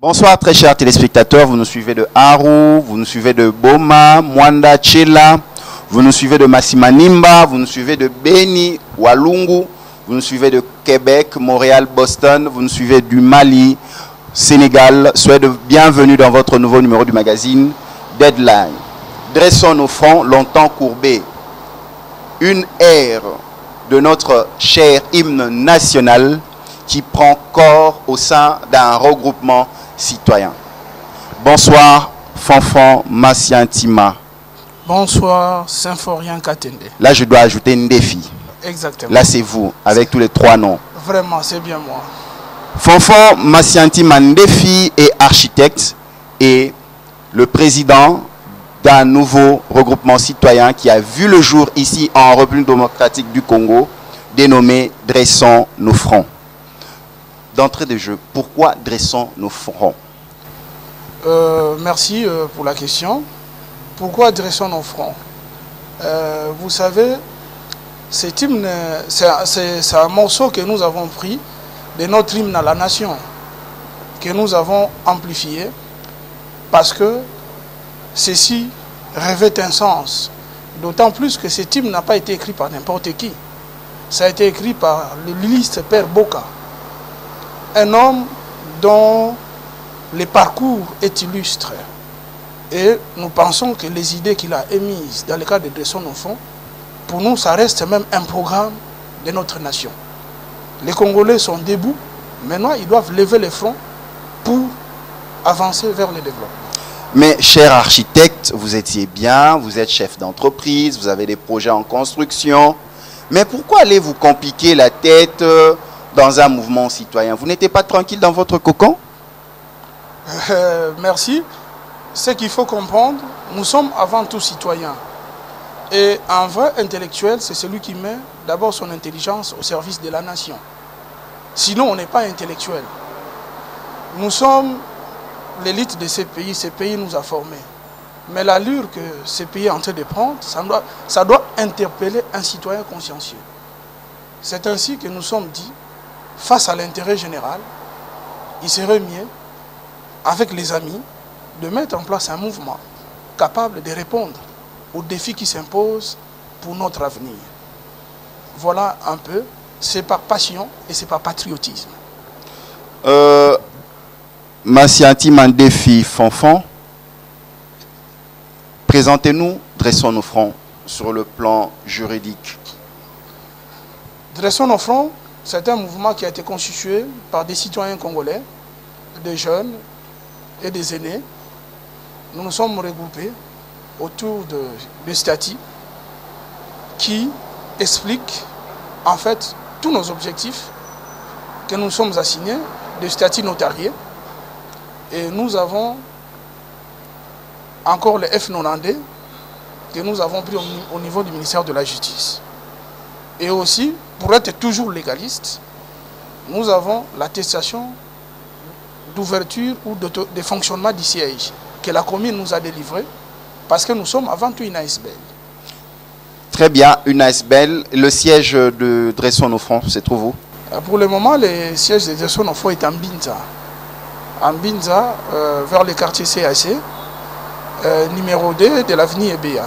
Bonsoir très chers téléspectateurs, vous nous suivez de Aru, vous nous suivez de Boma, Mwanda, Tchela, vous nous suivez de Massimanimba, vous nous suivez de Beni, Walungu, vous nous suivez de Québec, Montréal, Boston, vous nous suivez du Mali, Sénégal. Soyez de bienvenue dans votre nouveau numéro du magazine Deadline. Dressons nos fronts longtemps courbés. Une ère de notre cher hymne national qui prend corps au sein d'un regroupement citoyen. Bonsoir, Fanfan Massiantima. Bonsoir, Symphorien Katende. Là, je dois ajouter un défi. Exactement. Là, c'est vous, avec tous les trois noms. Vraiment, c'est bien moi. Fanfan Massiantima Ndefi est architecte et le président d'un nouveau regroupement citoyen qui a vu le jour ici en République démocratique du Congo, dénommé Dressons nos fronts. D'entrée de jeu, pourquoi dressons nos fronts? Merci pour la question. Pourquoi dressons nos fronts? Vous savez, cet hymne, c'est un morceau que nous avons pris de notre hymne à la nation, que nous avons amplifié, parce que ceci revêt un sens. D'autant plus que cet hymne n'a pas été écrit par n'importe qui. Ça a été écrit par le lyriste Père Boka. Un homme dont le parcours est illustre. Et nous pensons que les idées qu'il a émises dans le cadre de Dressons nos fronts, pour nous, ça reste même un programme de notre nation. Les Congolais sont debout. Maintenant, ils doivent lever les fronts pour avancer vers le développement. Mais, cher architecte, vous étiez bien, vous êtes chef d'entreprise, vous avez des projets en construction. Mais pourquoi allez vous compliquer la tête dans un mouvement citoyen? Vous n'étiez pas tranquille dans votre cocon? Merci. Ce qu'il faut comprendre, nous sommes avant tout citoyens. Et un vrai intellectuel, c'est celui qui met d'abord son intelligence au service de la nation. Sinon, on n'est pas intellectuel. Nous sommes l'élite de ces pays nous a formés. Mais l'allure que ces pays est en train de prendre, ça doit interpeller un citoyen consciencieux. C'est ainsi que nous sommes dit, face à l'intérêt général, il serait mieux, avec les amis, de mettre en place un mouvement capable de répondre aux défis qui s'imposent pour notre avenir. Voilà un peu, c'est par passion et c'est par patriotisme. Massiantima Ndefi Fanfan, présentez-nous, dressons nos fronts sur le plan juridique. Dressons nos fronts, c'est un mouvement qui a été constitué par des citoyens congolais, des jeunes et des aînés. Nous nous sommes regroupés autour de statuts qui expliquent en fait tous nos objectifs que nous sommes assignés, de statuts notariés. Et nous avons encore le F90 que nous avons pris au niveau du ministère de la Justice. Et aussi, pour être toujours légaliste, nous avons l'attestation d'ouverture ou de fonctionnement du siège que la commune nous a délivré parce que nous sommes avant tout une ASBL. Très bien, une ASBL. Le siège de Dressons nos fronts, c'est trouve où? Pour le moment, le siège de Dressons nos fronts est en Binza. En Binza, vers le quartier CAC, numéro 2 de l'avenue EBA.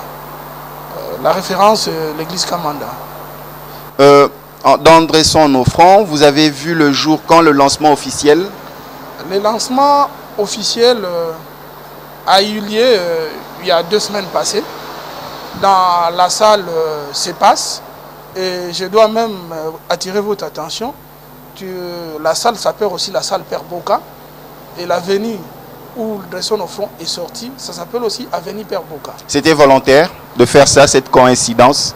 La référence, l'église Kamanda. Dans Dressons nos fronts, vous avez vu le jour quand le lancement officiel? Le lancement officiel a eu lieu il y a 2 semaines passées dans la salle CEPAS. Et je dois même attirer votre attention que la salle s'appelle aussi la salle Père Boka. Et l'avenue où Dressons nos fronts est sorti, ça s'appelle aussi avenue Père Boka. C'était volontaire de faire ça, cette coïncidence?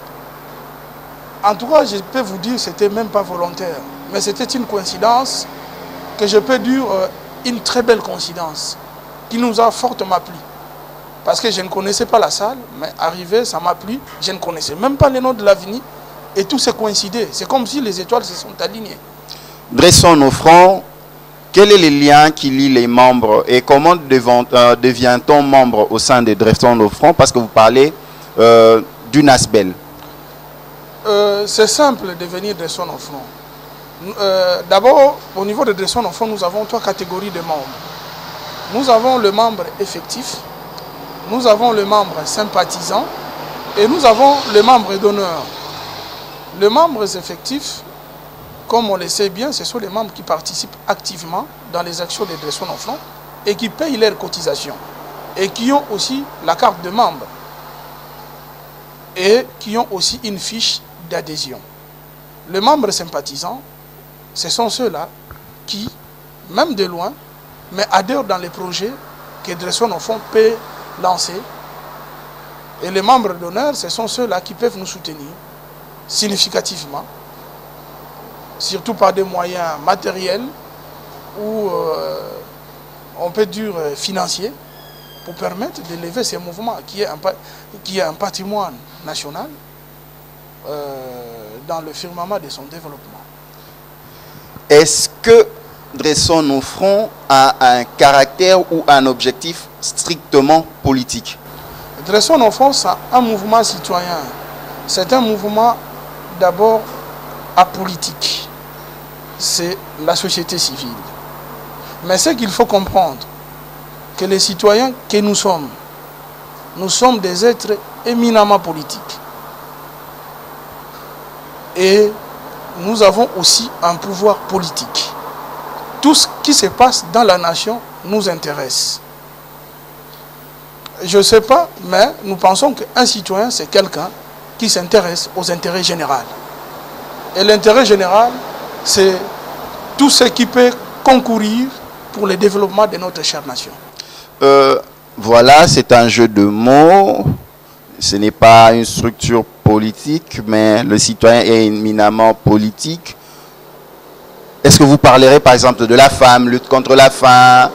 En tout cas, je peux vous dire que ce n'était même pas volontaire. Mais c'était une coïncidence que je peux dire une très belle coïncidence qui nous a fortement plu. Parce que je ne connaissais pas la salle, mais arrivé, ça m'a plu. Je ne connaissais même pas le nom de l'avenue et tout s'est coïncidé. C'est comme si les étoiles se sont alignées. Dressons nos fronts. Quel est le lien qui lie les membres et comment devient-on membre au sein de Dressons nos fronts? Parce que vous parlez d'une ASBL. C'est simple de devenir Dressons nos fronts. D'abord, au niveau de Dressons nos fronts, nous avons 3 catégories de membres. Nous avons le membre effectif, nous avons le membre sympathisant et nous avons le membre d'honneur. Les membres effectifs, comme on le sait bien, ce sont les membres qui participent activement dans les actions de Dressons nos fronts et qui payent leurs cotisations et qui ont aussi la carte de membre et qui ont aussi une fiche d'adhésion. Les membres sympathisants, ce sont ceux-là qui, même de loin, mais adhèrent dans les projets que Dressons nos fronts peut lancer. Et les membres d'honneur, ce sont ceux-là qui peuvent nous soutenir significativement, surtout par des moyens matériels ou on peut dire financiers, pour permettre de lever ces mouvements qui est un patrimoine national dans le firmament de son développement. Est-ce que Dressons nos fronts a un caractère ou un objectif strictement politique? Dressons nos fronts, c'est un mouvement citoyen. C'est un mouvement d'abord apolitique. C'est la société civile. Mais ce qu'il faut comprendre, que les citoyens que nous sommes des êtres éminemment politiques. Et nous avons aussi un pouvoir politique. Tout ce qui se passe dans la nation nous intéresse. Je ne sais pas, mais nous pensons qu'un citoyen, c'est quelqu'un qui s'intéresse aux intérêts généraux. Et l'intérêt général, c'est tout ce qui peut concourir pour le développement de notre chère nation. Voilà, c'est un jeu de mots. Ce n'est pas une structure politique, mais le citoyen est éminemment politique. Est-ce que vous parlerez par exemple de la femme, lutte contre la faim,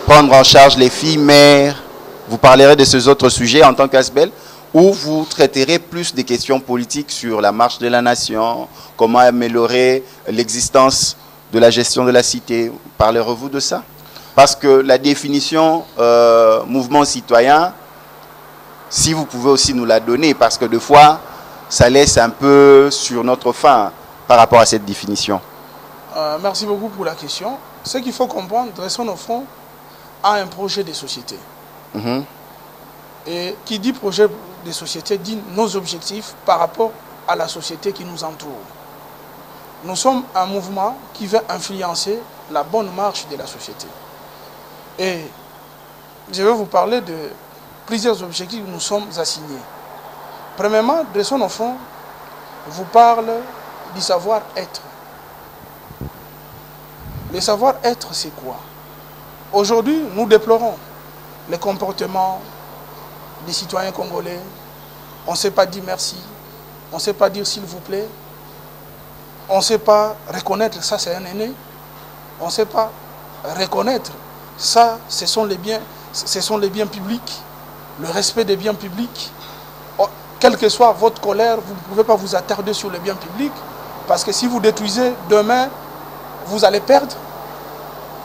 prendre en charge les filles mères? Vous parlerez de ces autres sujets en tant qu'ASBEL, ou vous traiterez plus des questions politiques sur la marche de la nation, comment améliorer l'existence de la gestion de la cité? Parlerez-vous de ça? Parce que la définition mouvement citoyen, si vous pouvez aussi nous la donner, parce que des fois, ça laisse un peu sur notre faim par rapport à cette définition. Merci beaucoup pour la question. Ce qu'il faut comprendre, Dressons nos fronts a un projet de société. Et qui dit projet de société dit nos objectifs par rapport à la société qui nous entoure. Nous sommes un mouvement qui veut influencer la bonne marche de la société. Et je vais vous parler de plusieurs objectifs que nous sommes assignés. Premièrement, Dressons nos fronts vous parle du savoir-être. Le savoir-être, c'est quoi? Aujourd'hui, nous déplorons les comportements des citoyens congolais. On ne sait pas dire merci, on ne sait pas dire s'il vous plaît, on ne sait pas reconnaître ça c'est un aîné, on ne sait pas reconnaître ça ce sont les biens publics, le respect des biens publics. Quelle que soit votre colère, vous ne pouvez pas vous attarder sur les biens publics, parce que si vous détruisez demain, vous allez perdre.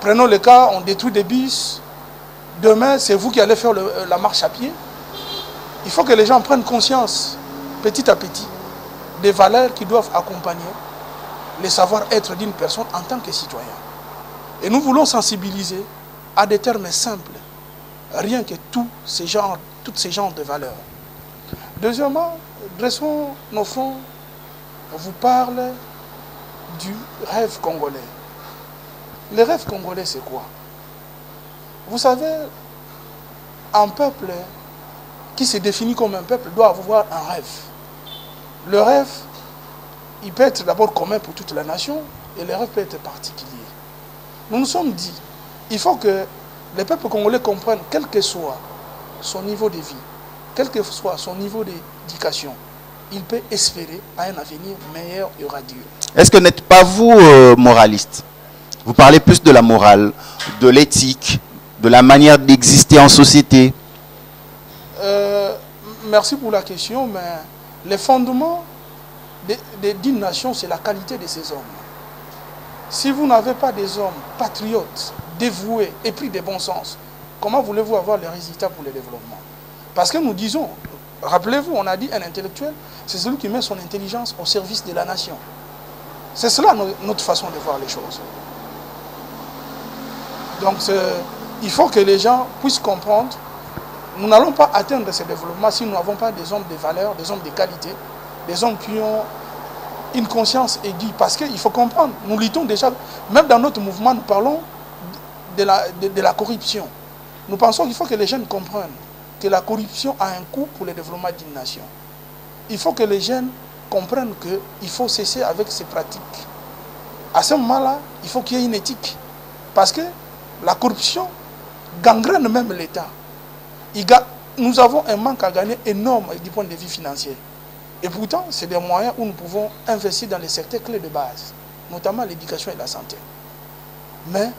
Prenons le cas, on détruit des bus, demain c'est vous qui allez faire la marche à pied. Il faut que les gens prennent conscience, petit à petit, des valeurs qui doivent accompagner le savoir-être d'une personne en tant que citoyen. Et nous voulons sensibiliser à des termes simples, rien que toutes ces genres de valeurs. Deuxièmement, Dressons nos fronts vous parle du rêve congolais. Le rêve congolais, c'est quoi? Vous savez, un peuple qui se définit comme un peuple doit avoir un rêve. Le rêve, il peut être d'abord commun pour toute la nation et le rêve peut être particulier. Nous nous sommes dit, il faut que les peuples congolais comprennent, quel que soit son niveau de vie, quel que soit son niveau d'éducation, il peut espérer à un avenir meilleur et radieux. Est-ce que n'êtes pas vous moraliste? Vous parlez plus de la morale, de l'éthique, de la manière d'exister en société. Merci pour la question, mais les fondements d'une nation, c'est la qualité de ses hommes. Si vous n'avez pas des hommes patriotes, dévoués et pris de bon sens, comment voulez-vous avoir les résultats pour le développement? Parce que nous disons, rappelez-vous, on a dit un intellectuel, c'est celui qui met son intelligence au service de la nation. C'est cela notre façon de voir les choses. Donc il faut que les gens puissent comprendre. Nous n'allons pas atteindre ce développement si nous n'avons pas des hommes de valeur, des hommes de qualité, des hommes qui ont une conscience aiguë. Parce qu'il faut comprendre, nous luttons déjà, même dans notre mouvement, nous parlons de la corruption. Nous pensons qu'il faut que les jeunes comprennent que la corruption a un coût pour le développement d'une nation. Il faut que les jeunes comprennent qu'il faut cesser avec ces pratiques. À ce moment-là, il faut qu'il y ait une éthique. Parce que la corruption gangrène même l'État. Nous avons un manque à gagner énorme du point de vue financier. Et pourtant, c'est des moyens où nous pouvons investir dans les secteurs clés de base, notamment l'éducation et la santé. Mais,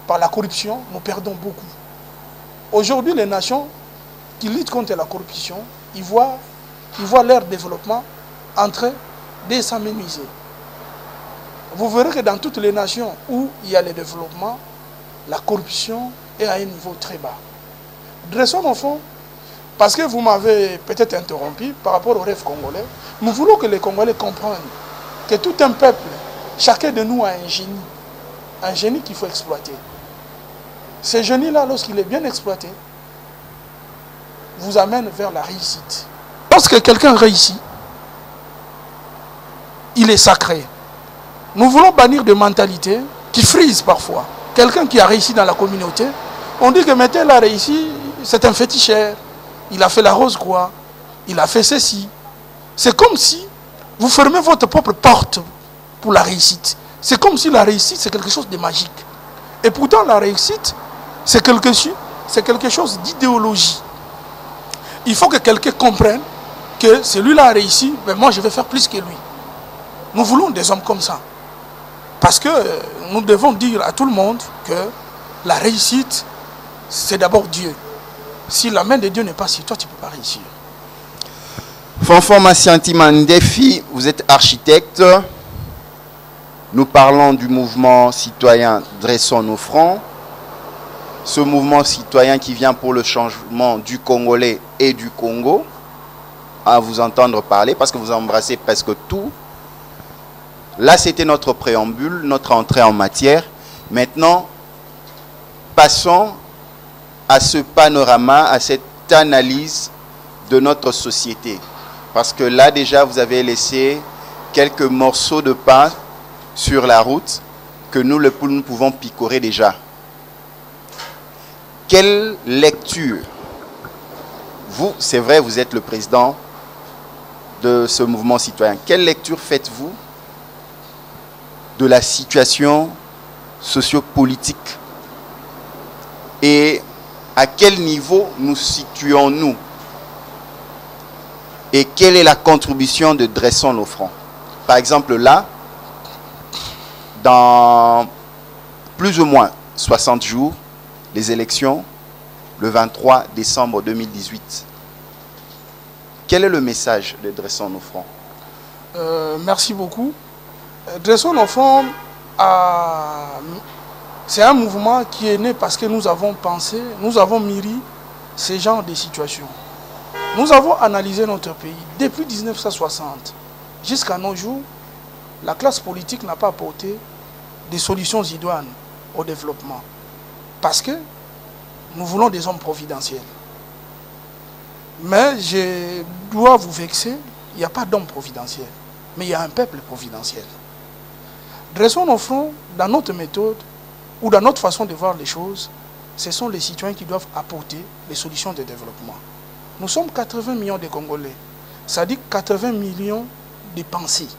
par la corruption, nous perdons beaucoup. Aujourd'hui, les nations qui luttent contre la corruption, ils voient leur développement en train de s'amenuiser. Vous verrez que dans toutes les nations où il y a le développement, la corruption est à un niveau très bas. Dressons nos fonds, parce que vous m'avez peut-être interrompu par rapport au rêve congolais. Nous voulons que les Congolais comprennent que tout un peuple, chacun de nous a un génie qu'il faut exploiter. Ce génie-là, lorsqu'il est bien exploité, vous amène vers la réussite. Lorsque quelqu'un réussit, il est sacré. Nous voulons bannir des mentalités qui frisent parfois. Quelqu'un qui a réussi dans la communauté, on dit que mais tel a réussi, c'est un féticheur. Il a fait la rose croix, il a fait ceci. C'est comme si vous fermez votre propre porte pour la réussite. C'est comme si la réussite, c'est quelque chose de magique. Et pourtant, la réussite, c'est quelque chose d'idéologie. Il faut que quelqu'un comprenne que celui-là a réussi, mais moi je vais faire plus que lui. Nous voulons des hommes comme ça. Parce que nous devons dire à tout le monde que la réussite, c'est d'abord Dieu. Si la main de Dieu n'est pas sur toi, tu ne peux pas réussir. Fanfan Massianti Mandefi, vous êtes architecte. Nous parlons du mouvement citoyen Dressons nos fronts. Ce mouvement citoyen qui vient pour le changement du Congolais et du Congo. À vous entendre parler, parce que vous embrassez presque tout. Là, c'était notre préambule, notre entrée en matière. Maintenant, passons à ce panorama, à cette analyse de notre société. Parce que là, déjà, vous avez laissé quelques morceaux de pain sur la route que nous pouvons picorer déjà. Quelle lecture? Vous, c'est vrai, vous êtes le président de ce mouvement citoyen. Quelle lecture faites-vous de la situation sociopolitique? Et à quel niveau nous situons-nous? Et quelle est la contribution de Dressons nos fronts? Par exemple, là, dans plus ou moins 60 jours, les élections, le 23 décembre 2018. Quel est le message de Dressons nos fronts? Merci beaucoup. Dressons nos fronts, c'est un mouvement qui est né parce que nous avons pensé, nous avons mûri ce genre de situations. Nous avons analysé notre pays depuis 1960 jusqu'à nos jours. La classe politique n'a pas apporté des solutions idoines au développement parce que nous voulons des hommes providentiels. Mais je dois vous vexer, il n'y a pas d'homme providentiel, mais il y a un peuple providentiel. Dressons nos fronts dans notre méthode ou dans notre façon de voir les choses, ce sont les citoyens qui doivent apporter les solutions de développement. Nous sommes 80 millions de Congolais, ça dit 80 millions de pensées.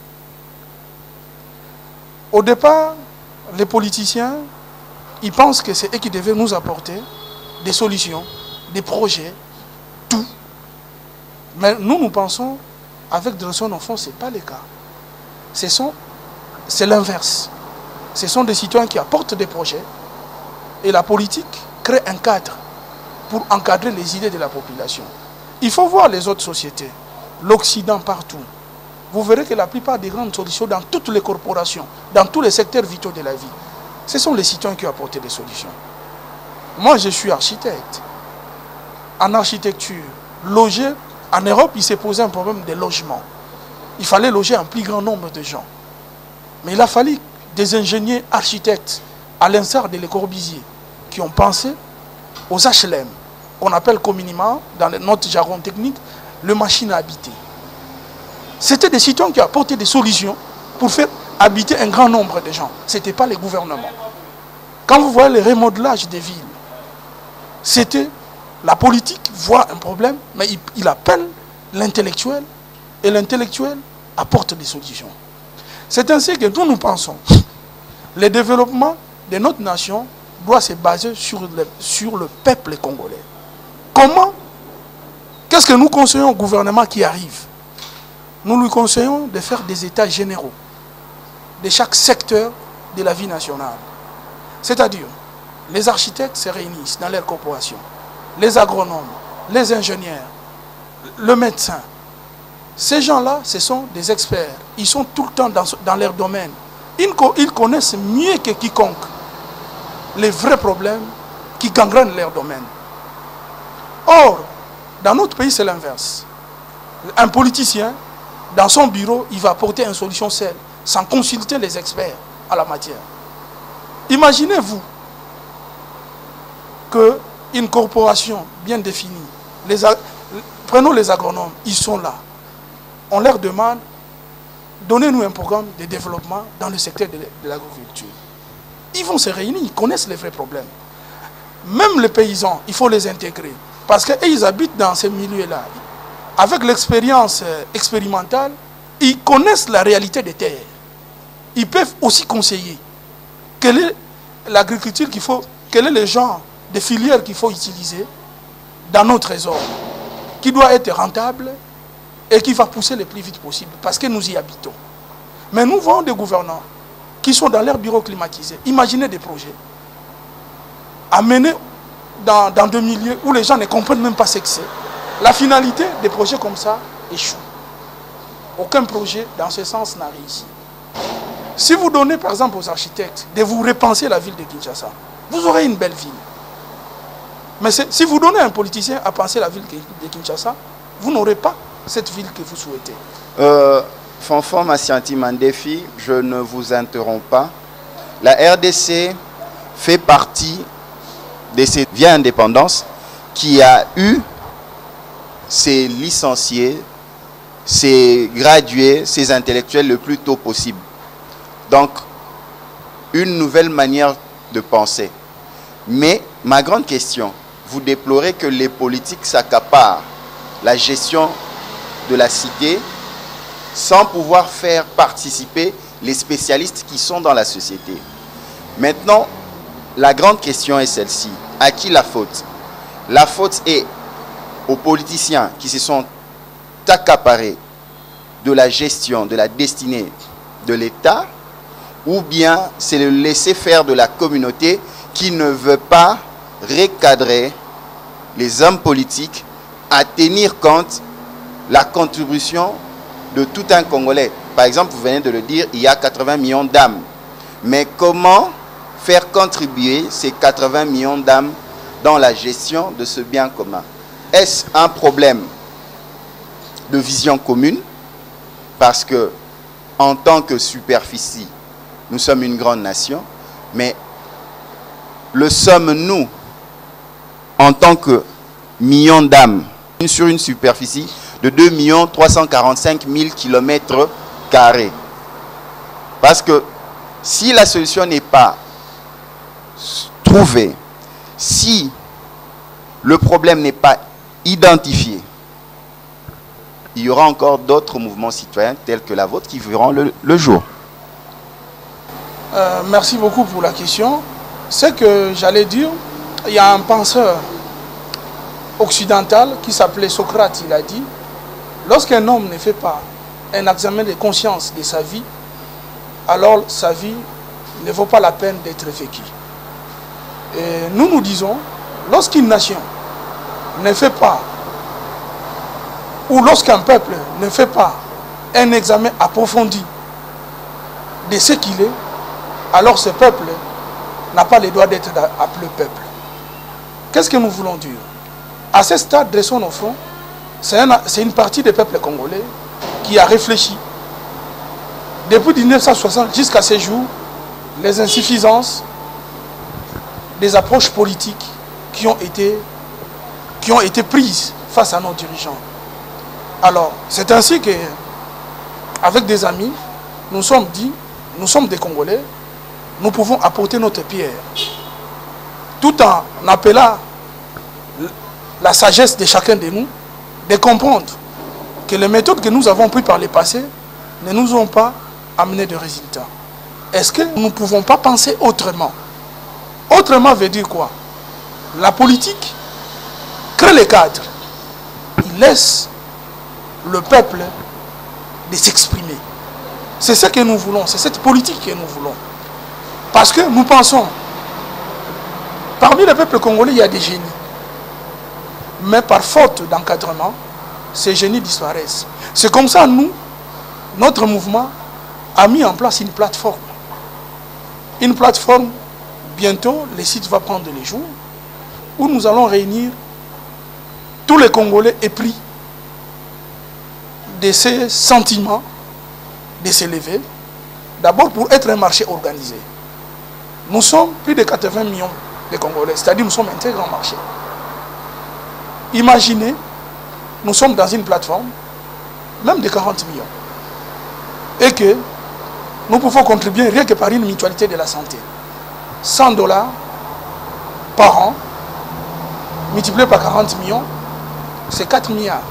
Au départ, les politiciens, ils pensent que c'est eux qui devaient nous apporter des solutions, des projets, tout. Mais nous pensons, avec Dressons nos fronts, ce n'est pas le cas. C'est l'inverse. Ce sont des citoyens qui apportent des projets et la politique crée un cadre pour encadrer les idées de la population. Il faut voir les autres sociétés, l'Occident partout. Vous verrez que la plupart des grandes solutions dans toutes les corporations, dans tous les secteurs vitaux de la vie, ce sont les citoyens qui ont apporté des solutions. Moi, je suis architecte. En architecture, loger, en Europe, il s'est posé un problème de logement. Il fallait loger un plus grand nombre de gens. Mais il a fallu des ingénieurs architectes, à l'instar de Le Corbusier, qui ont pensé aux HLM, qu'on appelle communément, dans notre jargon technique, le machine à habiter. C'était des citoyens qui apportaient des solutions pour faire habiter un grand nombre de gens. Ce n'était pas les gouvernements. Quand vous voyez le remodelage des villes, c'était la politique voit un problème, mais il appelle l'intellectuel, et l'intellectuel apporte des solutions. C'est ainsi que nous pensons le développement de notre nation doit se baser sur le peuple congolais. Comment? Qu'est-ce que nous conseillons au gouvernement qui arrive? Nous lui conseillons de faire des états généraux de chaque secteur de la vie nationale. C'est-à-dire, les architectes se réunissent dans leur corporation, les agronomes, les ingénieurs, le médecin. Ces gens-là, ce sont des experts. Ils sont tout le temps dans leur domaine. Ils connaissent mieux que quiconque les vrais problèmes qui gangrènent leur domaine. Or, dans notre pays, c'est l'inverse. Un politicien, dans son bureau, il va apporter une solution seule, sans consulter les experts à la matière. Imaginez-vous qu'une corporation bien définie, prenons les agronomes, ils sont là. On leur demande, donnez-nous un programme de développement dans le secteur de l'agriculture. Ils vont se réunir, ils connaissent les vrais problèmes. Même les paysans, il faut les intégrer. Parce qu'ils habitent dans ces milieux-là. Avec l'expérience expérimentale, ils connaissent la réalité des terres. Ils peuvent aussi conseiller quelle est l'agriculture qu'il faut, quel est le genre de filières qu'il faut utiliser dans nos trésors, qui doit être rentable et qui va pousser le plus vite possible, parce que nous y habitons. Mais nous voyons des gouvernants qui sont dans leurs bureaux climatisés. Imaginez des projets amenés dans des milieux où les gens ne comprennent même pas ce que c'est. La finalité des projets comme ça échoue. Aucun projet dans ce sens n'a réussi. Si vous donnez par exemple aux architectes de vous repenser la ville de Kinshasa, vous aurez une belle ville. Mais si vous donnez à un politicien à penser la ville de Kinshasa, vous n'aurez pas cette ville que vous souhaitez. Fanfan Massianti Mandefi, je ne vous interromps pas. La RDC fait partie de cette vieille indépendance qui a eu ses licenciés, ses gradués, ses intellectuels le plus tôt possible. Donc, une nouvelle manière de penser. Mais ma grande question, vous déplorez que les politiques s'accaparent la gestion de la cité sans pouvoir faire participer les spécialistes qui sont dans la société. Maintenant, la grande question est celle-ci. À qui la faute? La faute est aux politiciens qui se sont accaparés de la gestion, de la destinée de l'État, ou bien c'est le laisser-faire de la communauté qui ne veut pas recadrer les hommes politiques à tenir compte de la contribution de tout un Congolais. Par exemple, vous venez de le dire, il y a 80 millions d'âmes. Mais comment faire contribuer ces 80 millions d'âmes dans la gestion de ce bien commun? Est-ce un problème de vision commune? Parce que, en tant que superficie, nous sommes une grande nation, mais le sommes-nous en tant que millions d'âmes sur une superficie de 2 345 000 km². Parce que si la solution n'est pas trouvée, si le problème n'est pas identifié, il y aura encore d'autres mouvements citoyens tels que la vôtre qui verront le jour. Merci beaucoup pour la question. Ce que j'allais dire, il y a un penseur occidental qui s'appelait Socrate, il a dit, lorsqu'un homme ne fait pas un examen de conscience de sa vie, alors sa vie ne vaut pas la peine d'être vécue. Et nous nous disons, lorsqu'une nation ne fait pas, ou lorsqu'un peuple ne fait pas un examen approfondi de ce qu'il est, alors ce peuple n'a pas le droit d'être appelé peuple. Qu'est-ce que nous voulons dire? À ce stade, dressons nos fronts, c'est une partie des peuples congolais qui a réfléchi. Depuis 1960 jusqu'à ce jour, les insuffisances des approches politiques qui ont été prises face à nos dirigeants. Alors, c'est ainsi que, avec des amis, nous sommes dit, nous sommes des Congolais, nous pouvons apporter notre pierre, tout en appelant la sagesse de chacun de nous, de comprendre que les méthodes que nous avons prises par le passé ne nous ont pas amené de résultats. Est-ce que nous ne pouvons pas penser autrement? Autrement veut dire quoi? La politique crée les cadres. Il laisse le peuple de s'exprimer. C'est ce que nous voulons, c'est cette politique que nous voulons. Parce que nous pensons, parmi le peuple congolais, il y a des génies. Mais par faute d'encadrement, ces génies disparaissent. C'est comme ça, nous, notre mouvement a mis en place une plateforme. Une plateforme, bientôt, le site va prendre les jours, où nous allons réunir tous les Congolais épris de ces sentiments de s'élever, d'abord pour être un marché organisé. Nous sommes plus de 80 millions de Congolais, c'est-à-dire nous sommes un très grand marché. Imaginez, nous sommes dans une plateforme, même de 40 millions, et que nous pouvons contribuer rien que par une mutualité de la santé. 100 $ par an, multiplié par 40 millions, c'est 4 milliards.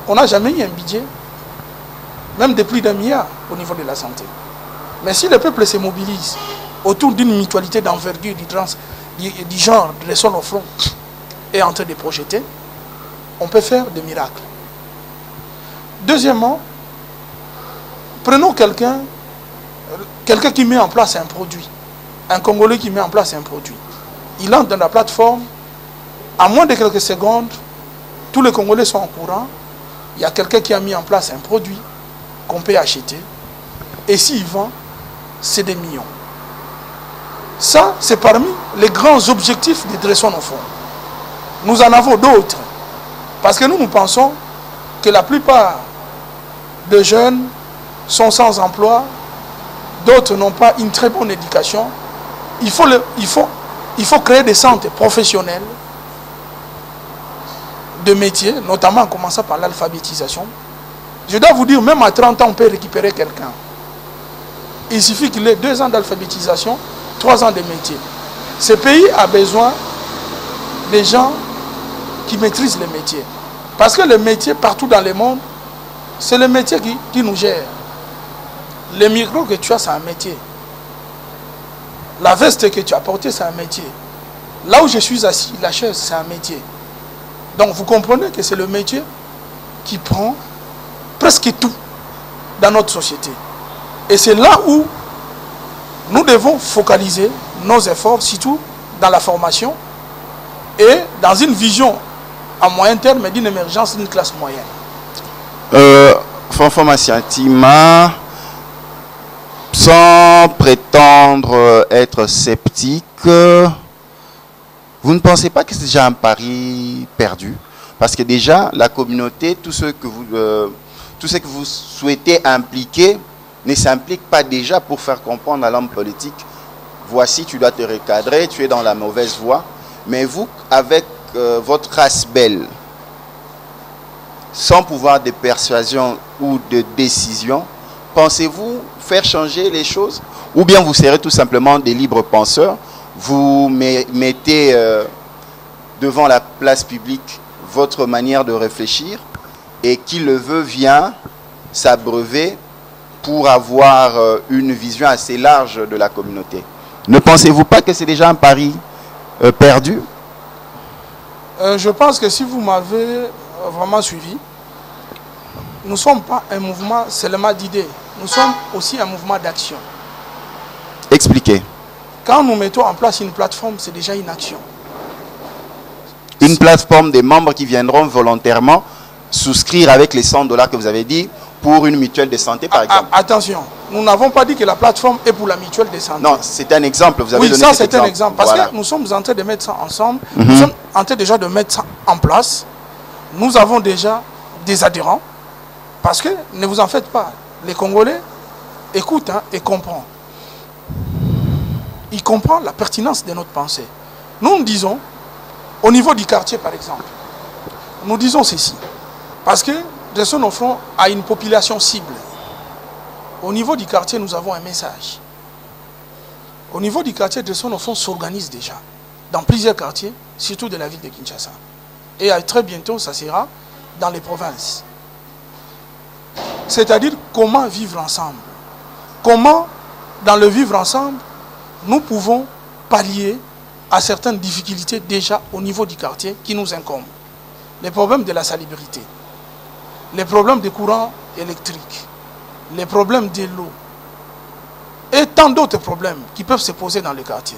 On n'a jamais eu un budget, même de plus d'1 milliard au niveau de la santé. Mais si le peuple se mobilise autour d'une mutualité d'envergure du genre de son au front est en train de projeter, on peut faire des miracles. Deuxièmement, prenons quelqu'un qui met en place un produit, un Congolais qui met en place un produit. Il entre dans la plateforme, en moins de quelques secondes, tous les Congolais sont au courant, il y a quelqu'un qui a mis en place un produit qu'on peut acheter, et s'il vend, c'est des millions. Ça, c'est parmi les grands objectifs de Dresson au fond. Nous en avons d'autres, parce que nous pensons que la plupart des jeunes sont sans emploi, d'autres n'ont pas une très bonne éducation. Il faut créer des centres professionnels de métiers, notamment en commençant par l'alphabétisation. Je dois vous dire, même à 30 ans, on peut récupérer quelqu'un. Il suffit qu'il ait 2 ans d'alphabétisation, 3 ans de métier. Ce pays a besoin des gens qui maîtrisent les métiers. Parce que les métiers, partout dans le monde, c'est le métier qui nous gère. Le micro que tu as, c'est un métier. La veste que tu as portée, c'est un métier. Là où je suis assis, la chaise, c'est un métier. Donc vous comprenez que c'est le métier qui prend presque tout dans notre société. Et c'est là où nous devons focaliser nos efforts, surtout dans la formation et dans une vision à moyen terme d'une émergence d'une classe moyenne. Fanfoma Siantima, sans prétendre être sceptique, vous ne pensez pas que c'est déjà un pari perdu? Parce que déjà, la communauté, tout ce que vous souhaitez impliquer, ne s'implique pas déjà pour faire comprendre à l'homme politique, voici, tu dois te recadrer, tu es dans la mauvaise voie. Mais vous, avec votre race belle, sans pouvoir de persuasion ou de décision, pensez-vous faire changer les choses? Ou bien vous serez tout simplement des libres penseurs, vous mettez devant la place publique votre manière de réfléchir, et qui le veut vient s'abreuver pour avoir une vision assez large de la communauté. Ne pensez-vous pas que c'est déjà un pari perdu? Je pense que si vous m'avez vraiment suivi, nous ne sommes pas un mouvement seulement d'idées, nous sommes aussi un mouvement d'action. Expliquez. Quand nous mettons en place une plateforme, c'est déjà une action. Une plateforme des membres qui viendront volontairement souscrire avec les 100 $ que vous avez dit pour une mutuelle de santé, par exemple. Attention, nous n'avons pas dit que la plateforme est pour la mutuelle de santé. Non, c'est un exemple. Vous avez donné ça cet c'est un exemple. Parce voilà. que nous sommes en train de mettre ça ensemble. Nous sommes en train déjà de mettre ça en place. Nous avons déjà des adhérents. Parce que, ne vous en faites pas, les Congolais écoutent et comprennent. il comprend la pertinence de notre pensée. Nous disons, au niveau du quartier par exemple, nous disons ceci. Parce que Dresson Offront a une population cible. Au niveau du quartier, nous avons un message. Au niveau du quartier, Dresson Offront s'organise déjà. Dans plusieurs quartiers, surtout de la ville de Kinshasa. Et très bientôt, ça sera dans les provinces. C'est-à-dire comment vivre ensemble. Comment, dans le vivre ensemble, nous pouvons pallier à certaines difficultés déjà au niveau du quartier qui nous incombent. Les problèmes de la salubrité, les problèmes de courant électrique, les problèmes de l'eau et tant d'autres problèmes qui peuvent se poser dans les quartiers.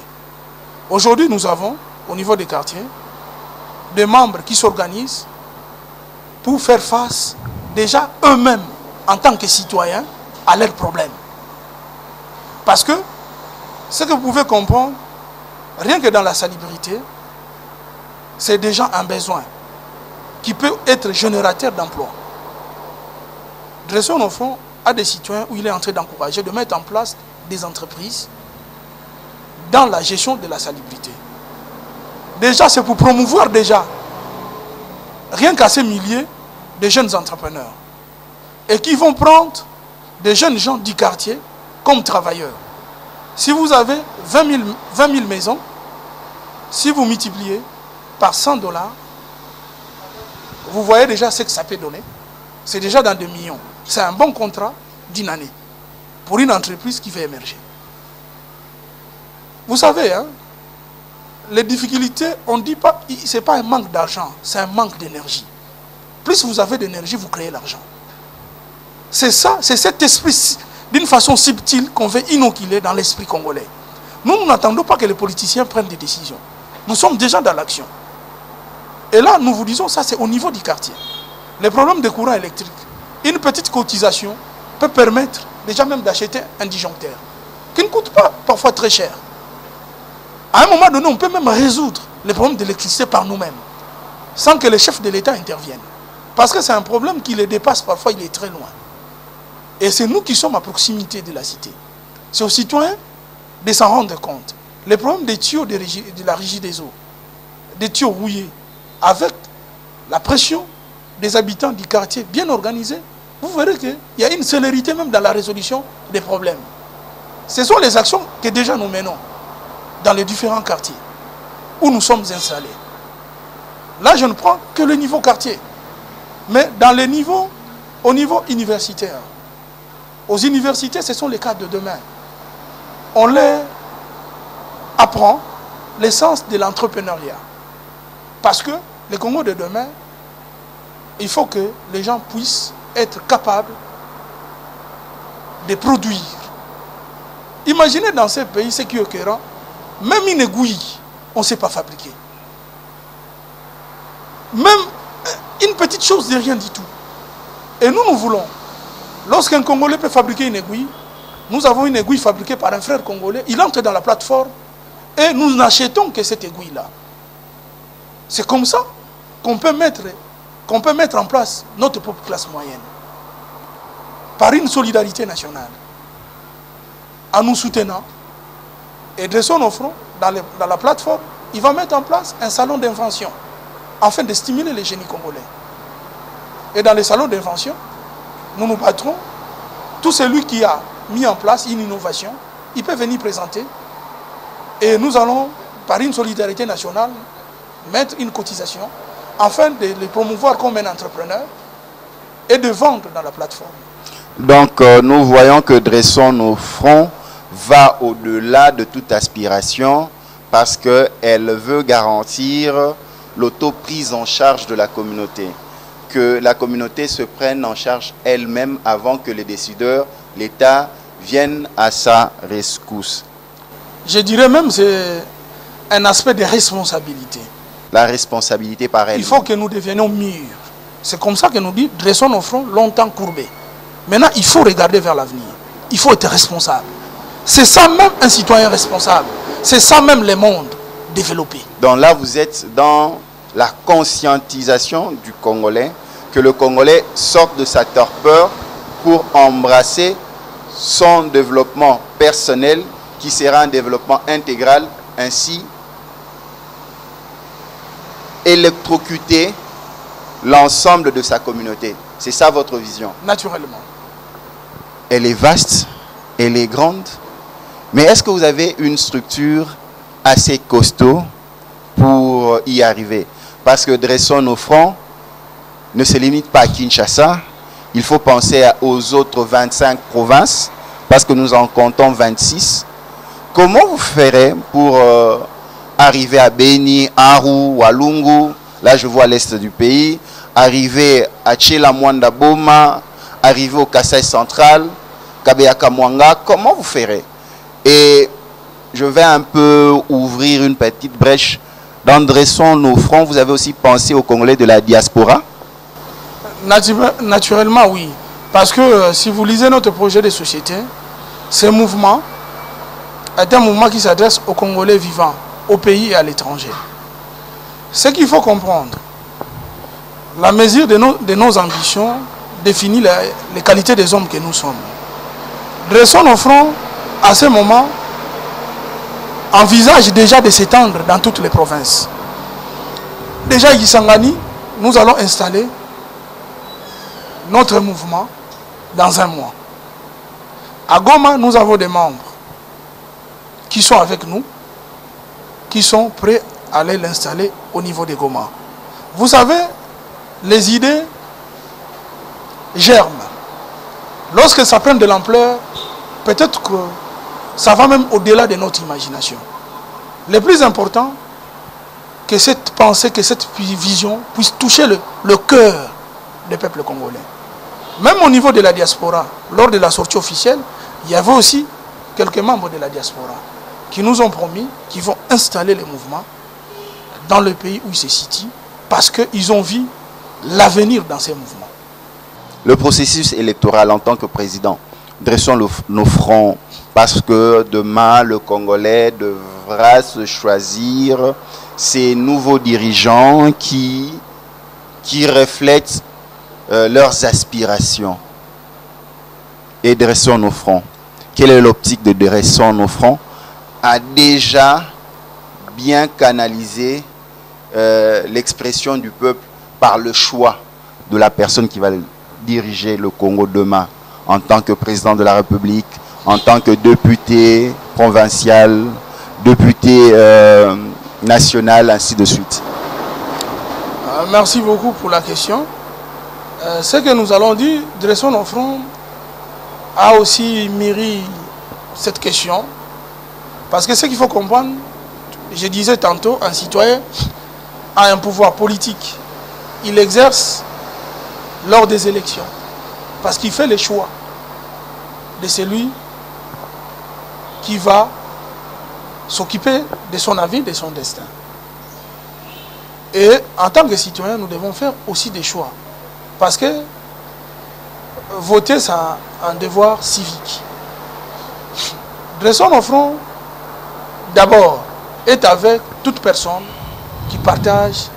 Aujourd'hui, nous avons, au niveau des quartiers, des membres qui s'organisent pour faire face déjà eux-mêmes en tant que citoyens à leurs problèmes. Parce que ce que vous pouvez comprendre, rien que dans la salubrité, c'est déjà un besoin qui peut être générateur d'emplois. Dresson Offront a des citoyens où il est en train d'encourager de mettre en place des entreprises dans la gestion de la salubrité. Déjà, c'est pour promouvoir déjà, rien qu'à ces milliers de jeunes entrepreneurs, et qui vont prendre des jeunes gens du quartier comme travailleurs. Si vous avez 20 000 maisons, si vous multipliez par $100, vous voyez déjà ce que ça peut donner. C'est déjà dans des millions. C'est un bon contrat d'une année pour une entreprise qui veut émerger. Vous savez, hein, les difficultés, on ne dit pas, ce n'est pas un manque d'argent, c'est un manque d'énergie. Plus vous avez d'énergie, vous créez l'argent. C'est ça, c'est cet esprit, d'une façon subtile, qu'on veut inoculer dans l'esprit congolais. Nous n'attendons pas que les politiciens prennent des décisions. Nous sommes déjà dans l'action. Et là, nous vous disons, ça c'est au niveau du quartier. Les problèmes de courant électrique. Une petite cotisation peut permettre déjà même d'acheter un disjoncteur, qui ne coûte pas parfois très cher. À un moment donné, on peut même résoudre les problèmes d'électricité par nous-mêmes, sans que les chefs de l'État interviennent. Parce que c'est un problème qui les dépasse, parfois il est très loin. Et c'est nous qui sommes à proximité de la cité. C'est aux citoyens de s'en rendre compte. Les problèmes des tuyaux de la régie des eaux, des tuyaux rouillés, avec la pression des habitants du quartier bien organisés, vous verrez qu'il y a une célérité même dans la résolution des problèmes. Ce sont les actions que déjà nous menons dans les différents quartiers où nous sommes installés. Là, je ne prends que le niveau quartier. Mais dans les niveaux, au niveau universitaire, aux universités, ce sont les cadres de demain. On leur apprend l'essence de l'entrepreneuriat. Parce que le Congo de demain, il faut que les gens puissent être capables de produire. Imaginez dans ces pays ce qui est occurrent, même une aiguille, on ne sait pas fabriquer. Même une petite chose de rien du tout. Et nous, nous voulons, lorsqu'un Congolais peut fabriquer une aiguille, nous avons une aiguille fabriquée par un frère congolais, il entre dans la plateforme et nous n'achetons que cette aiguille-là. C'est comme ça qu'on peut mettre en place notre propre classe moyenne. Par une solidarité nationale. En nous soutenant. Et Dresson Offront, dans la plateforme, il va mettre en place un salon d'invention afin de stimuler les génies congolais. Et dans les salons d'invention, nous nous battrons. Tout celui qui a mis en place une innovation, il peut venir présenter. Et nous allons, par une solidarité nationale, mettre une cotisation afin de les promouvoir comme un entrepreneur et de vendre dans la plateforme. Donc, nous voyons que Dresson Offront va au-delà de toute aspiration parce qu'elle veut garantir l'autoprise en charge de la communauté. Que la communauté se prenne en charge elle-même avant que les décideurs, l'État, viennent à sa rescousse. Je dirais même que c'est un aspect de responsabilité. La responsabilité par elle. Il faut que nous devenions mûrs. C'est comme ça que nous dit Dresson Offront longtemps courbé. Maintenant, il faut regarder vers l'avenir. Il faut être responsable. C'est ça même un citoyen responsable. C'est ça même le monde développé. Donc là, vous êtes dans la conscientisation du Congolais, que le Congolais sorte de sa torpeur pour embrasser son développement personnel qui sera un développement intégral, ainsi électrocuter l'ensemble de sa communauté. C'est ça votre vision? Naturellement. Elle est vaste, elle est grande, mais est-ce que vous avez une structure assez costaud pour y arriver? Parce que Dressons nos fronts ne se limite pas à Kinshasa, il faut penser aux autres 25 provinces, parce que nous en comptons 26. Comment vous ferez pour arriver à Beni, Aru, Walungu, là je vois l'est du pays, arriver à Tchela Mwanda Boma, arriver au Kasaï central, Kabeyaka Mwanga, comment vous ferez? Et je vais un peu ouvrir une petite brèche. Dans Dressons nos fronts, vous avez aussi pensé aux Congolais de la diaspora? Naturellement, oui. Parce que si vous lisez notre projet de société, ce mouvement est un mouvement qui s'adresse aux Congolais vivants, au pays et à l'étranger. Ce qu'il faut comprendre, la mesure de nos ambitions définit les qualités des hommes que nous sommes. Dressons nos fronts, à ce moment, envisage déjà de s'étendre dans toutes les provinces. Déjà à Kisangani, nous allons installer notre mouvement dans un mois. À Goma, nous avons des membres qui sont avec nous, qui sont prêts à aller l'installer au niveau de Goma. Vous savez, les idées germent. Lorsque ça prend de l'ampleur, peut-être que ça va même au-delà de notre imagination. Le plus important, que cette pensée, que cette vision puisse toucher le cœur des peuples congolais. Même au niveau de la diaspora, lors de la sortie officielle, il y avait aussi quelques membres de la diaspora qui nous ont promis qu'ils vont installer le mouvement dans le pays où ils se situent parce qu'ils ont vu l'avenir dans ces mouvements. Le processus électoral en tant que président, dressons nos fronts parce que demain le Congolais devra se choisir ces nouveaux dirigeants qui reflètent leurs aspirations. Et Dressons nos fronts. Quelle est l'optique de Dressons nos fronts? A déjà bien canalisé l'expression du peuple par le choix de la personne qui va diriger le Congo demain en tant que président de la République, en tant que député provincial, député national, ainsi de suite. Merci beaucoup pour la question. Ce que nous allons dire, Dressons nos fronts a aussi mûri cette question. Parce que ce qu'il faut comprendre, je disais tantôt, un citoyen a un pouvoir politique. Il exerce lors des élections. Parce qu'il fait le choix de celui qui va s'occuper de son avenir, de son destin. Et en tant que citoyen, nous devons faire aussi des choix. Parce que voter, c'est un devoir civique. Dressons nos fronts, d'abord, est avec toute personne qui partage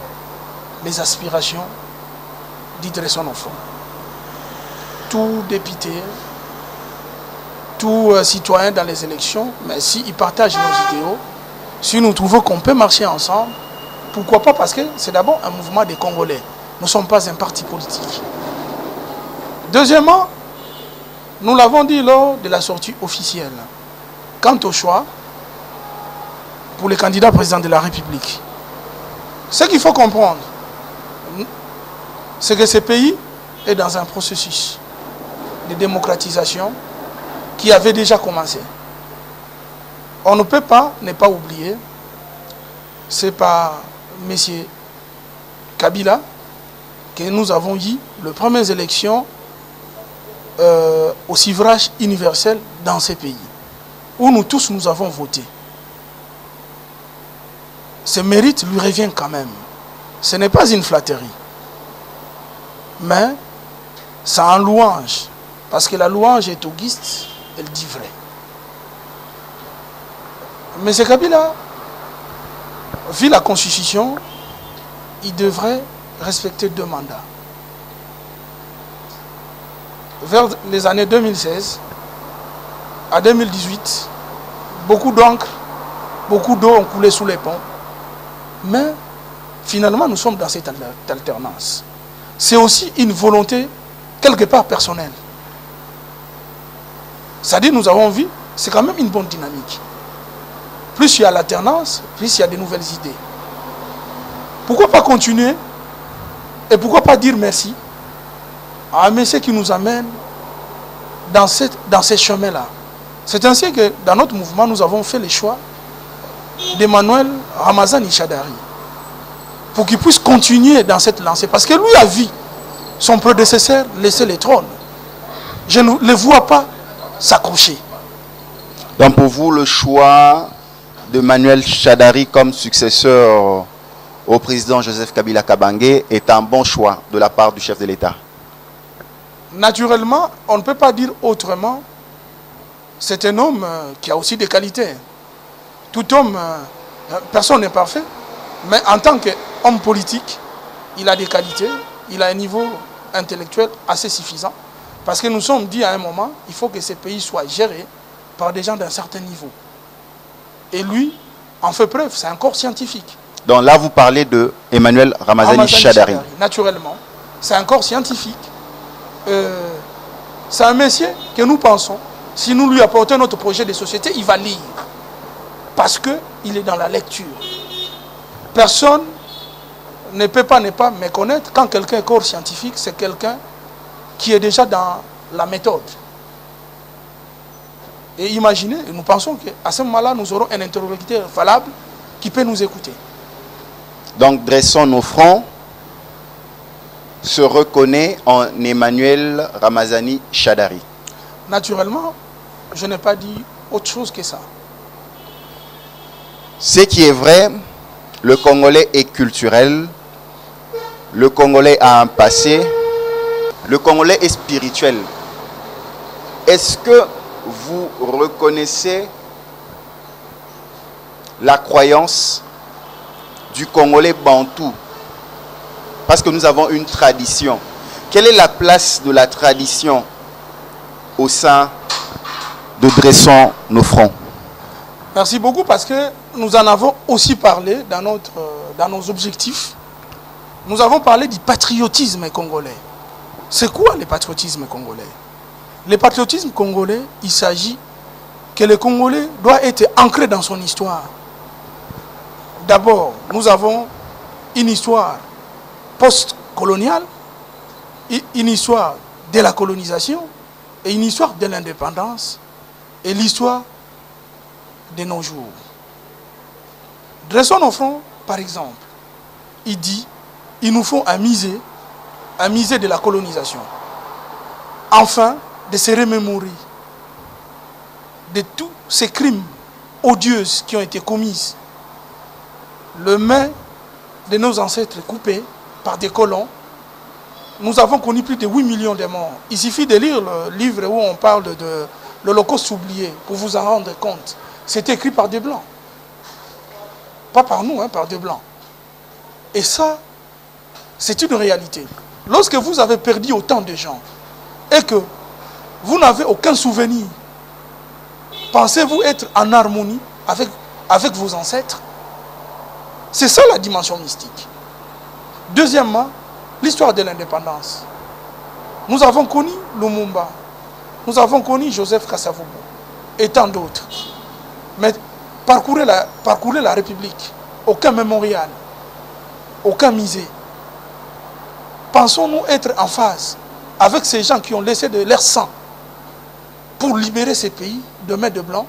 les aspirations du Dressons nos fronts. Tout député, tout citoyen dans les élections, mais s'il partage nos idéaux, si nous trouvons qu'on peut marcher ensemble, pourquoi pas? Parce que c'est d'abord un mouvement des Congolais. Nous ne sommes pas un parti politique. Deuxièmement, nous l'avons dit lors de la sortie officielle. Quant au choix pour les candidats présidents de la République, ce qu'il faut comprendre, c'est que ce pays est dans un processus de démocratisation qui avait déjà commencé. On ne peut pas ne pas oublier, c'est par M. Kabila que nous avons eu les premières élections au suffrage universel dans ces pays, où nous tous nous avons voté. Ce mérite lui revient quand même. Ce n'est pas une flatterie, mais c'est un louange, parce que la louange est auguste, elle dit vrai. Mais M. Kabila, vu la Constitution, il devrait respecter 2 mandats. Vers les années 2016 à 2018, beaucoup d'encre, beaucoup d'eau ont coulé sous les ponts. Mais finalement, nous sommes dans cette alternance. C'est aussi une volonté, quelque part personnelle. C'est-à-dire, nous avons vu, c'est quand même une bonne dynamique. Plus il y a l'alternance, plus il y a de nouvelles idées. Pourquoi pas continuer et pourquoi pas dire merci à un monsieur qui nous amène dans ces chemins-là. C'est ainsi que dans notre mouvement, nous avons fait le choix d'Emmanuel Ramazani Shadari pour qu'il puisse continuer dans cette lancée. Parce que lui a vu son prédécesseur laisser le trône. Je ne le vois pas s'accrocher. Donc pour vous, le choix de Manuel Shadari comme successeur au président Joseph Kabila Kabange est un bon choix de la part du chef de l'État? Naturellement, on ne peut pas dire autrement. C'est un homme qui a aussi des qualités. Tout homme, personne n'est parfait, mais en tant qu'homme politique, il a des qualités, il a un niveau intellectuel assez suffisant. Parce que nous sommes dit à un moment, il faut que ces pays soient gérés par des gens d'un certain niveau. Et lui en fait preuve, c'est un corps scientifique. Donc là, vous parlez de Emmanuel Ramazani Shadari. Naturellement, c'est un corps scientifique. C'est un monsieur que nous pensons, si nous lui apportons notre projet de société, il va lire. Parce qu'il est dans la lecture. Personne ne peut pas méconnaître, quand quelqu'un est corps scientifique, c'est quelqu'un qui est déjà dans la méthode. Et imaginez, nous pensons qu'à ce moment-là, nous aurons un interlocuteur valable qui peut nous écouter. Donc, dressons nos fronts, se reconnaît en Emmanuel Ramazani Shadari. Naturellement, je n'ai pas dit autre chose que ça. Ce qui est vrai, le Congolais est culturel, le Congolais a un passé, le Congolais est spirituel. Est-ce que vous reconnaissez la croyance du Congolais bantou? Parce que nous avons une tradition. Quelle est la place de la tradition au sein de Dressons nos fronts? Merci beaucoup, parce que nous en avons aussi parlé dans nos objectifs. Nous avons parlé du patriotisme congolais. C'est quoi le patriotisme congolais? Le patriotisme congolais, il s'agit que le Congolais doit être ancré dans son histoire. D'abord, nous avons une histoire post-coloniale, une histoire de la colonisation, et une histoire de l'indépendance, et l'histoire de nos jours. Dressons nos fronts, par exemple, il dit, il nous faut un musée de la colonisation. Enfin, de se remémorer de tous ces crimes odieux qui ont été commis. Le main de nos ancêtres coupés par des colons. Nous avons connu plus de 8 millions de morts. Il suffit de lire le livre où on parle de l'Holocauste oublié pour vous en rendre compte. C'est écrit par des Blancs. Pas par nous, hein, par des Blancs. Et ça, c'est une réalité. Lorsque vous avez perdu autant de gens et que vous n'avez aucun souvenir, pensez-vous être en harmonie avec vos ancêtres? C'est ça la dimension mystique. Deuxièmement, l'histoire de l'indépendance. Nous avons connu Lumumba, nous avons connu Joseph Kasavubu et tant d'autres. Mais parcourez la République, aucun mémorial, aucun musée. Pensons-nous être en phase avec ces gens qui ont laissé de leur sang pour libérer ces pays de main de blanc?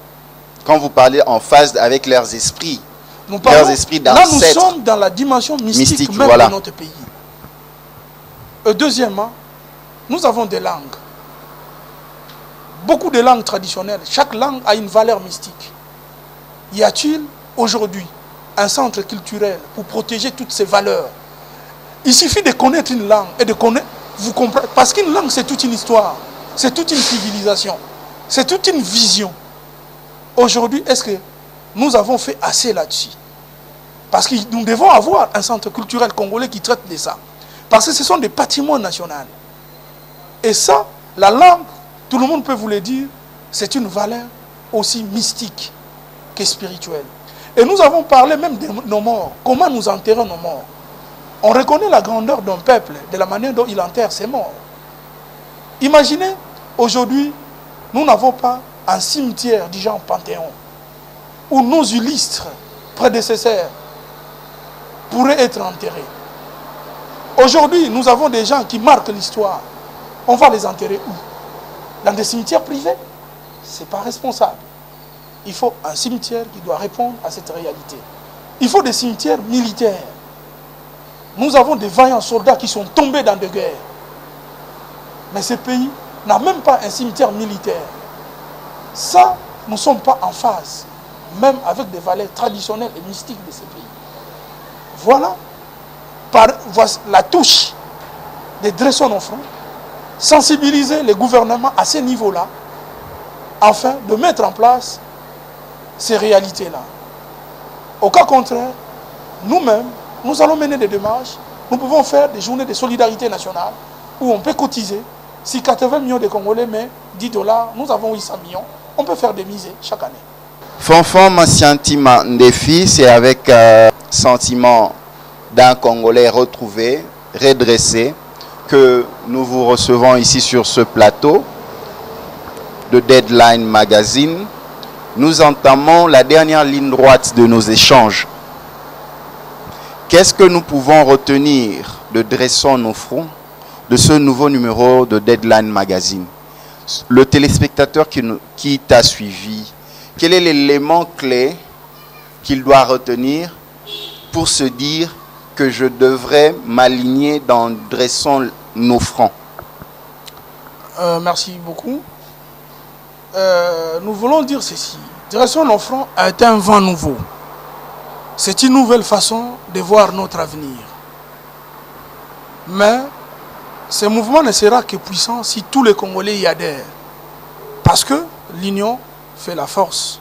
Quand vous parlez en phase avec leurs esprits, leurs esprits d'ancêtres. Là, nous sommes dans la dimension mystique même de notre pays. Et deuxièmement, nous avons des langues. Beaucoup de langues traditionnelles. Chaque langue a une valeur mystique. Y a-t-il aujourd'hui un centre culturel pour protéger toutes ces valeurs? Il suffit de connaître une langue et de connaître, vous comprenez, parce qu'une langue c'est toute une histoire, c'est toute une civilisation, c'est toute une vision. Aujourd'hui, est-ce que nous avons fait assez là-dessus? Parce que nous devons avoir un centre culturel congolais qui traite de ça. Parce que ce sont des patrimoines nationaux. Et ça, la langue, tout le monde peut vous le dire, c'est une valeur aussi mystique. que spirituelle. Et nous avons parlé même de nos morts. Comment nous enterrer nos morts? On reconnaît la grandeur d'un peuple de la manière dont il enterre ses morts. Imaginez, aujourd'hui, nous n'avons pas un cimetière du genre Panthéon, où nos illustres prédécesseurs pourraient être enterrés. Aujourd'hui, nous avons des gens qui marquent l'histoire. On va les enterrer où? Dans des cimetières privés? Ce n'est pas responsable. Il faut un cimetière qui doit répondre à cette réalité. Il faut des cimetières militaires. Nous avons des vaillants soldats qui sont tombés dans des guerres. Mais ce pays n'a même pas un cimetière militaire. Ça, nous ne sommes pas en phase, même avec des valeurs traditionnelles et mystiques de ce pays. Voilà, voici la touche des dressons au front, sensibiliser les gouvernements à ce niveau-là, afin de mettre en place ces réalités-là. Au cas contraire, nous-mêmes, nous allons mener des démarches, nous pouvons faire des journées de solidarité nationale, où on peut cotiser. Si 80 millions de Congolais met 10 $, nous avons 800 millions, on peut faire des misées chaque année. Fonfon Massiantima Ndefi, c'est avec sentiment d'un Congolais retrouvé, redressé, que nous vous recevons ici sur ce plateau de Deadline Magazine. Nous entamons la dernière ligne droite de nos échanges. Qu'est-ce que nous pouvons retenir de Dressons nos fronts de ce nouveau numéro de Deadline Magazine? Le téléspectateur qui t'a suivi, quel est l'élément clé qu'il doit retenir pour se dire que je devrais m'aligner dans Dressons nos fronts? Merci beaucoup. Nous voulons dire ceci. Dressons nos fronts est un vent nouveau. C'est une nouvelle façon de voir notre avenir. Mais ce mouvement ne sera que puissant si tous les Congolais y adhèrent. Parce que l'union fait la force.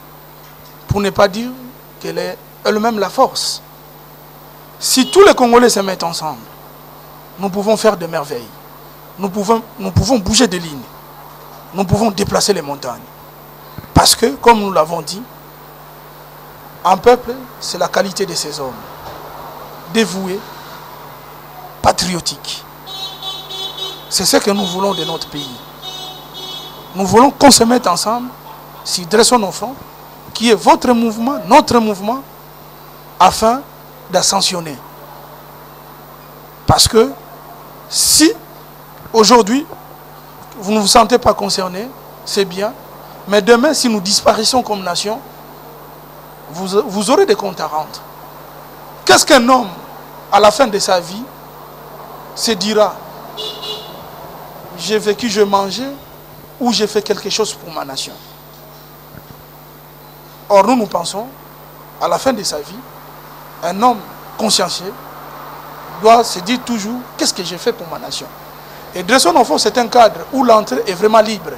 Pour ne pas dire qu'elle est elle-même la force. Si tous les Congolais se mettent ensemble, nous pouvons faire des merveilles. Nous pouvons bouger des lignes. Nous pouvons déplacer les montagnes. Parce que, comme nous l'avons dit, un peuple, c'est la qualité de ses hommes. Dévoués, patriotiques. C'est ce que nous voulons de notre pays. Nous voulons qu'on se mette ensemble, si Dressons nos fronts, qui est votre mouvement, notre mouvement, afin d'ascensionner. Parce que si aujourd'hui vous ne vous sentez pas concerné, c'est bien, mais demain si nous disparaissons comme nation, vous aurez des comptes à rendre. Qu'est-ce qu'un homme à la fin de sa vie se dira? J'ai vécu, j'ai mangé, ou j'ai fait quelque chose pour ma nation. Or nous pensons, à la fin de sa vie, un homme consciencieux doit se dire toujours, qu'est-ce que j'ai fait pour ma nation? Et Dressons nos fronts, c'est un cadre où l'entrée est vraiment libre.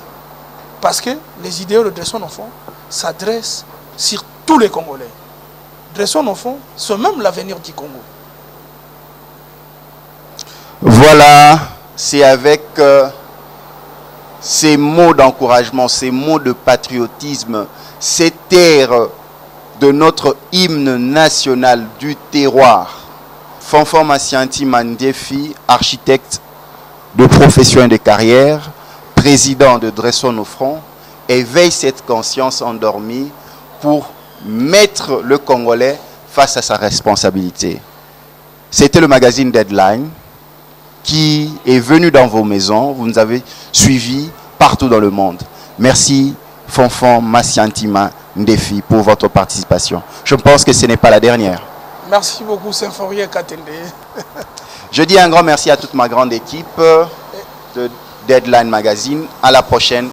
Parce que les idéaux de Dressons nos fronts s'adressent sur tous les Congolais. Dressons nos fronts, c'est même l'avenir du Congo. Voilà, c'est avec ces mots d'encouragement, ces mots de patriotisme, ces terres de notre hymne national du terroir. Fonfon Massiantima Ndefi, architecte de profession et de carrière, président de Dressons nos fronts, éveille cette conscience endormie pour mettre le Congolais face à sa responsabilité. C'était le magazine Deadline qui est venu dans vos maisons. Vous nous avez suivis partout dans le monde. Merci Fonfon Massiantima Ndefi pour votre participation. Je pense que ce n'est pas la dernière. Merci beaucoup, Symphorien Katende. Je dis un grand merci à toute ma grande équipe de Deadline Magazine. À la prochaine.